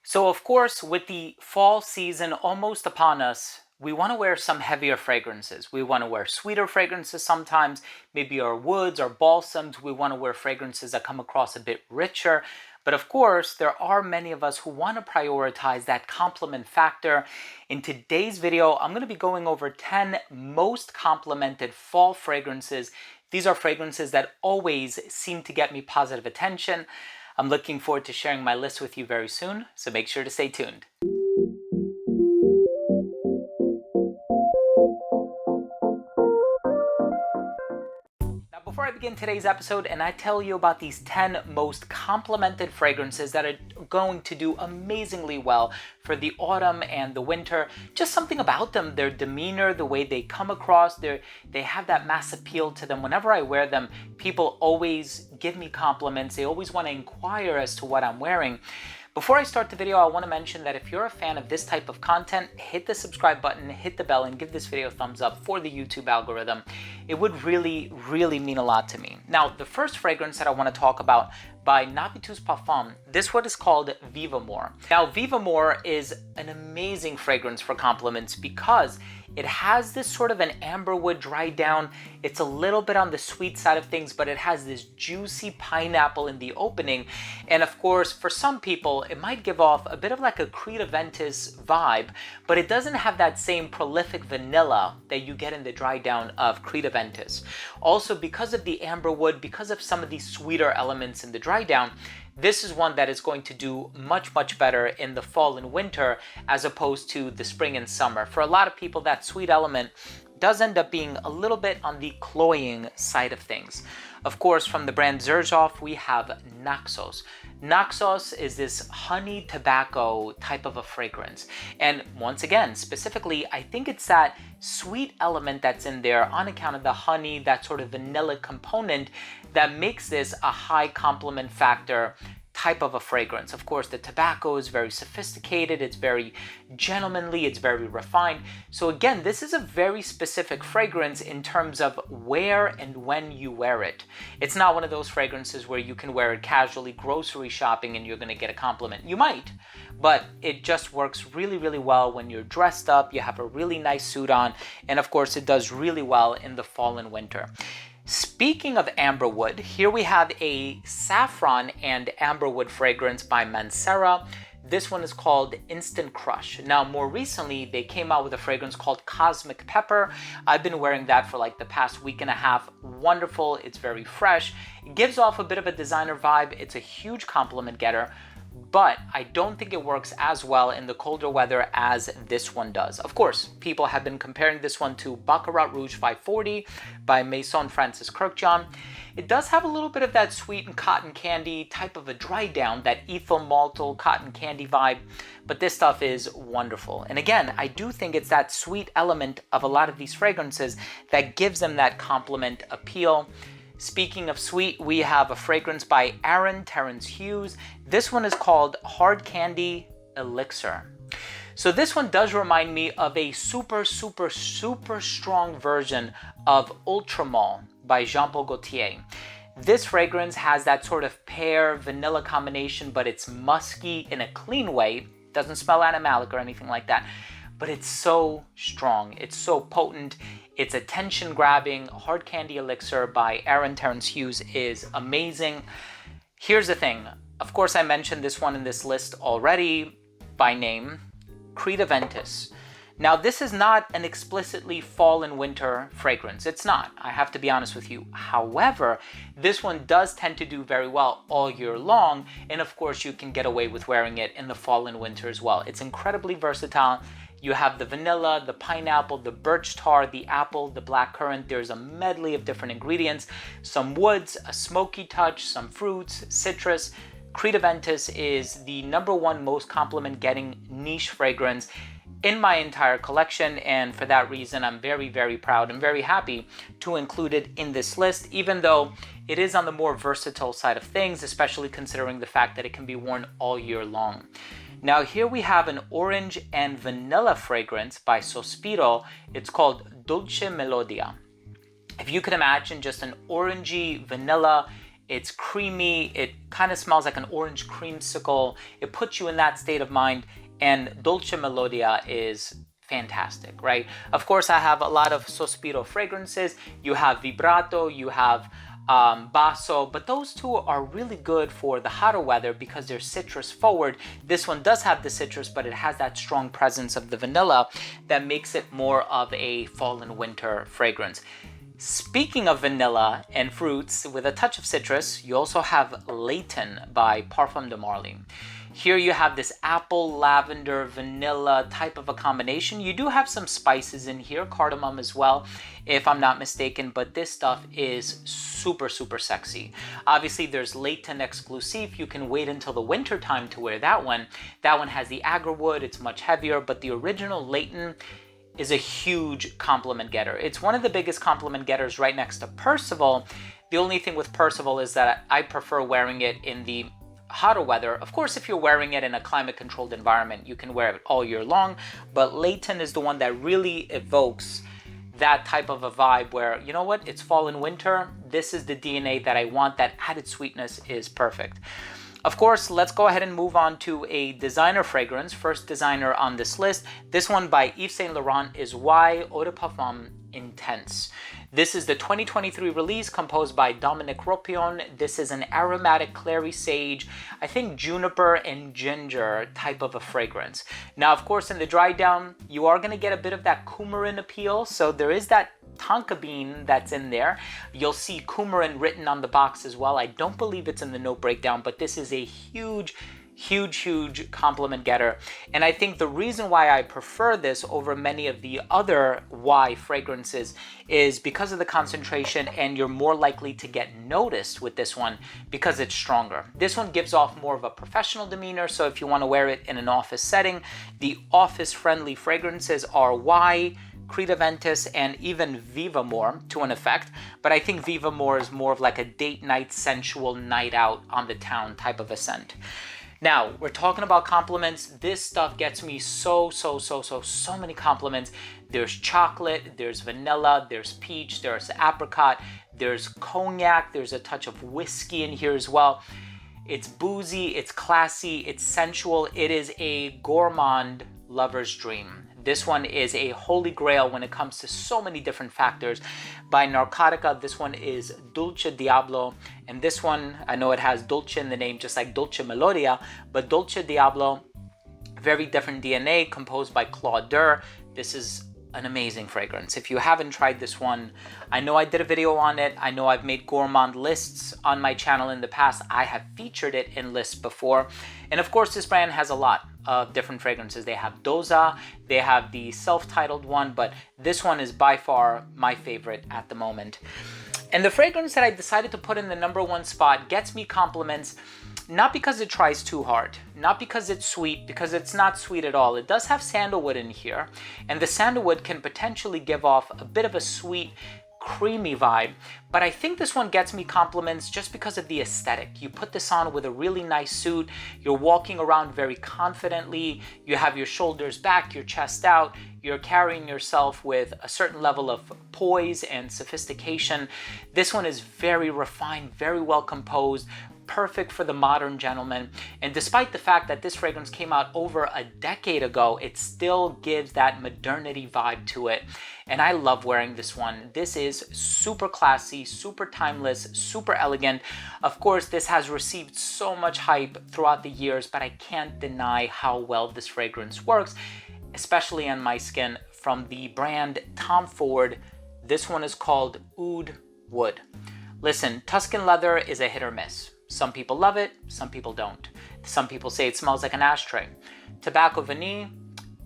So of course, with the fall season almost upon us, we want to wear some heavier fragrances. We want to wear sweeter fragrances sometimes, maybe our woods or balsams. We want to wear fragrances that come across a bit richer. But of course, there are many of us who want to prioritize that complement factor. In today's video, I'm going to be going over 10 most complimented fall fragrances. These are fragrances that always seem to get me positive attention. I'm looking forward to sharing my list with you very soon, so make sure to stay tuned. Now, before I begin today's episode and I tell you about these 10 most complimented fragrances that are going to do amazingly well for the autumn and the winter, just something about them, their demeanor, the way they come across, they have that mass appeal to them. Whenever I wear them, people always give me compliments. They always want to inquire as to what I'm wearing. Before I start the video, I want to mention that if you're a fan of this type of content, hit the subscribe button, hit the bell, and give this video a thumbs up for the YouTube algorithm. It would really, really mean a lot to me. Now, the first fragrance that I want to talk about by Navitus Parfums, this one is called Vivamore. Now, Vivamore is an amazing fragrance for compliments because it has this sort of an amberwood dried down. It's a little bit on the sweet side of things, but it has this juicy pineapple in the opening. And of course, for some people, it might give off a bit of like a Aventus vibe, but it doesn't have that same prolific vanilla that you get in the dry down of Aventus. Also, because of the amberwood, because of some of these sweeter elements in the dry down, this is one that is going to do much, much better in the fall and winter as opposed to the spring and summer. For a lot of people, that sweet element does end up being a little bit on the cloying side of things. Of course, from the brand Xerjoff, we have Naxos. Naxos is this honey tobacco type of a fragrance. And once again, specifically, I think it's that sweet element that's in there on account of the honey, that sort of vanilla component that makes this a high complement factor type of a fragrance. Of course, the tobacco is very sophisticated, it's very gentlemanly, it's very refined. So again, this is a very specific fragrance in terms of where and when you wear it. It's not one of those fragrances where you can wear it casually grocery shopping and you're going to get a compliment. You might, but it just works really, really well when you're dressed up, you have a really nice suit on, and of course, it does really well in the fall and winter. Speaking of amberwood, here we have a saffron and amberwood fragrance by Mancera. This one is called Instant Crush. Now, more recently, they came out with a fragrance called Cosmic Pepper. I've been wearing that for like the past week and a half. Wonderful. It's very fresh. It gives off a bit of a designer vibe. It's a huge compliment getter, but I don't think it works as well in the colder weather as this one does. Of course, people have been comparing this one to Baccarat Rouge 540 by Maison Francis Kurkdjian. It does have a little bit of that sweet and cotton candy type of a dry down, that ethyl maltyl cotton candy vibe, but this stuff is wonderful. And again, I do think it's that sweet element of a lot of these fragrances that gives them that compliment appeal. Speaking of sweet, we have a fragrance by Terence Hughes. This one is called Hard Candy Elixir. So this one does remind me of a super strong version of Ultramol by Jean Paul Gaultier. This fragrance has that sort of pear vanilla combination, but it's musky in a clean way. Doesn't smell animalic or anything like that, but it's so strong. It's so potent. It's attention-grabbing. Hard Candy Elixir by Terence Hughes is amazing. Here's the thing. Of course, I mentioned this one in this list already by name, Aventus. Now, this is not an explicitly fall and winter fragrance. It's not. I have to be honest with you. However, this one does tend to do very well all year long. And of course, you can get away with wearing it in the fall and winter as well. It's incredibly versatile. You have the vanilla, the pineapple, the birch tar, the apple, the blackcurrant. There's a medley of different ingredients, some woods, a smoky touch, some fruits, citrus. Aventus is the #1 most compliment-getting niche fragrance in my entire collection, and for that reason, I'm very, very proud and very happy to include it in this list, even though it is on the more versatile side of things, especially considering the fact that it can be worn all year long. Now, here we have an orange and vanilla fragrance by Sospiro. It's called Dolce Melodia. If you could imagine just an orangey vanilla It's creamy. It kind of smells like an orange creamsicle. It puts you in that state of mind. And Dolce Melodia is fantastic, right? Of course, I have a lot of Sospiro fragrances. You have Vibrato, you have Basso, but those two are really good for the hotter weather because they're citrus forward. This one does have the citrus, but it has that strong presence of the vanilla that makes it more of a fall and winter fragrance. Speaking of vanilla and fruits with a touch of citrus, you also have Layton by Parfums de Marly. Here you have this apple, lavender, vanilla type of a combination. You do have some spices in here, cardamom as well, if I'm not mistaken, but this stuff is super, super sexy. Obviously, there's Layton Exclusive. You can wait until the winter time to wear that one. That one has the agarwood. It's much heavier, but the original Layton is a huge compliment getter. It's one of the biggest compliment getters right next to Percival. The only thing with Percival is that I prefer wearing it in the hotter weather. Of course, if you're wearing it in a climate controlled environment, you can wear it all year long, but Layton is the one that really evokes that type of a vibe where, you know what, it's fall and winter. This is the DNA that I want. That added sweetness is perfect. Of course, let's go ahead and move on to a designer fragrance. First designer on this list. This one by Yves Saint Laurent is Y Parfum Intense. This is the 2023 release composed by Dominic Ropion. This is an aromatic clary sage, I think juniper and ginger type of a fragrance. Now, of course, in the dry down, you are going to get a bit of that coumarin appeal. So there is that tonka bean that's in there. You'll see coumarin written on the box as well. I don't believe it's in the note breakdown, but this is a huge compliment getter. And I think the reason why I prefer this over many of the other Y fragrances is because of the concentration, and you're more likely to get noticed with this one because it's stronger. This one gives off more of a professional demeanor. So if you want to wear it in an office setting, the office friendly fragrances are Y, Creed Aventus, and even Vivamore to an effect. But I think Vivamore is more of like a date night, sensual night out on the town type of a scent. Now, we're talking about compliments. This stuff gets me so many compliments. There's chocolate, there's vanilla, there's peach, there's apricot, there's cognac, there's a touch of whiskey in here as well. It's boozy, it's classy, it's sensual. It is a gourmand lover's dream. This one is a holy grail when it comes to so many different factors. By Narcotica, this one is Dolce Diablo. And this one, I know it has Dolce in the name, just like Dolce Melodia, but Dolce Diablo, very different DNA, composed by Claude Durr. This is an amazing fragrance. If you haven't tried this one, I know I did a video on it. I know I've made gourmand lists on my channel in the past. I have featured it in lists before. And of course, this brand has a lot of different fragrances. They have Doza, they have the self-titled one, but this one is by far my favorite at the moment. And the fragrance that I decided to put in the #1 spot gets me compliments, not because it tries too hard, not because it's sweet, because it's not sweet at all. It does have sandalwood in here, and the sandalwood can potentially give off a bit of a sweet, creamy vibe, but I think this one gets me compliments just because of the aesthetic. You put this on with a really nice suit, you're walking around very confidently, you have your shoulders back, your chest out, you're carrying yourself with a certain level of poise and sophistication. This one is very refined, very well composed, perfect for the modern gentleman. And despite the fact that this fragrance came out over a decade ago, it still gives that modernity vibe to it. And I love wearing this one. This is super classy, super timeless, super elegant. Of course, this has received so much hype throughout the years, but I can't deny how well this fragrance works, especially on my skin. From the brand Tom Ford, this one is called Oud Wood. Listen, Tuscan leather is a hit or miss. Some people love it, some people don't. Some people say it smells like an ashtray. Tobacco Vanille,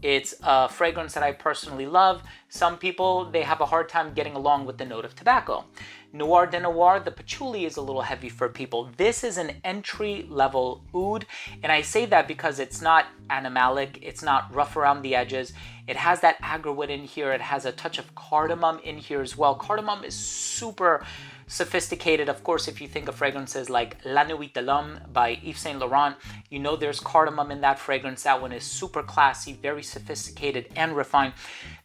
it's a fragrance that I personally love. Some people, they have a hard time getting along with the note of tobacco. Noir de Noir, the patchouli is a little heavy for people. This is an entry-level oud, and I say that because it's not animalic, it's not rough around the edges. It has that agarwood in here. It has a touch of cardamom in here as well. Cardamom is super sophisticated. Of course, if you think of fragrances like La Nuit de l'Homme by Yves Saint Laurent, you know there's cardamom in that fragrance. That one is super classy, very sophisticated and refined.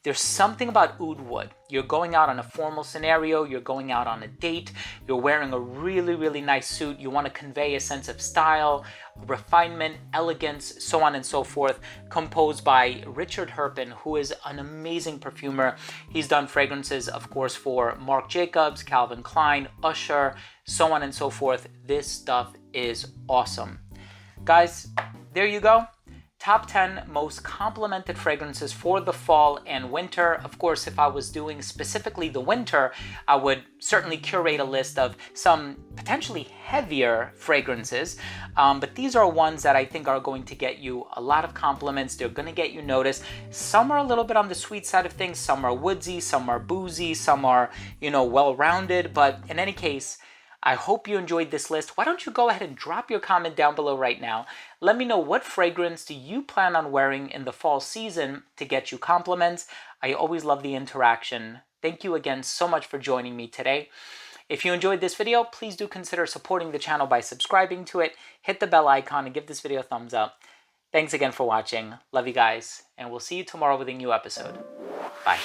There's something about oud wood You're going out on a formal scenario, you're going out on a date, you're wearing a really nice suit, you want to convey a sense of style, refinement, elegance, so on and so forth, composed by Richard Herpen, who is an amazing perfumer. He's done fragrances, of course, for Marc Jacobs, Calvin Klein, Usher, so on and so forth. This stuff is awesome. Guys, there you go. Top 10 most complimented fragrances for the fall and winter. Of course, if I was doing specifically the winter, I would certainly curate a list of some potentially heavier fragrances. But these are ones that I think are going to get you a lot of compliments. They're going to get you noticed. Some are a little bit on the sweet side of things. Some are woodsy, some are boozy, some are, well-rounded. But in any case, I hope you enjoyed this list. Why don't you go ahead and drop your comment down below right now. Let me know, what fragrance do you plan on wearing in the fall season to get you compliments. I always love the interaction. Thank you again so much for joining me today. If you enjoyed this video, please do consider supporting the channel by subscribing to it. Hit the bell icon and give this video a thumbs up. Thanks again for watching. Love you guys, and we'll see you tomorrow with a new episode. Bye.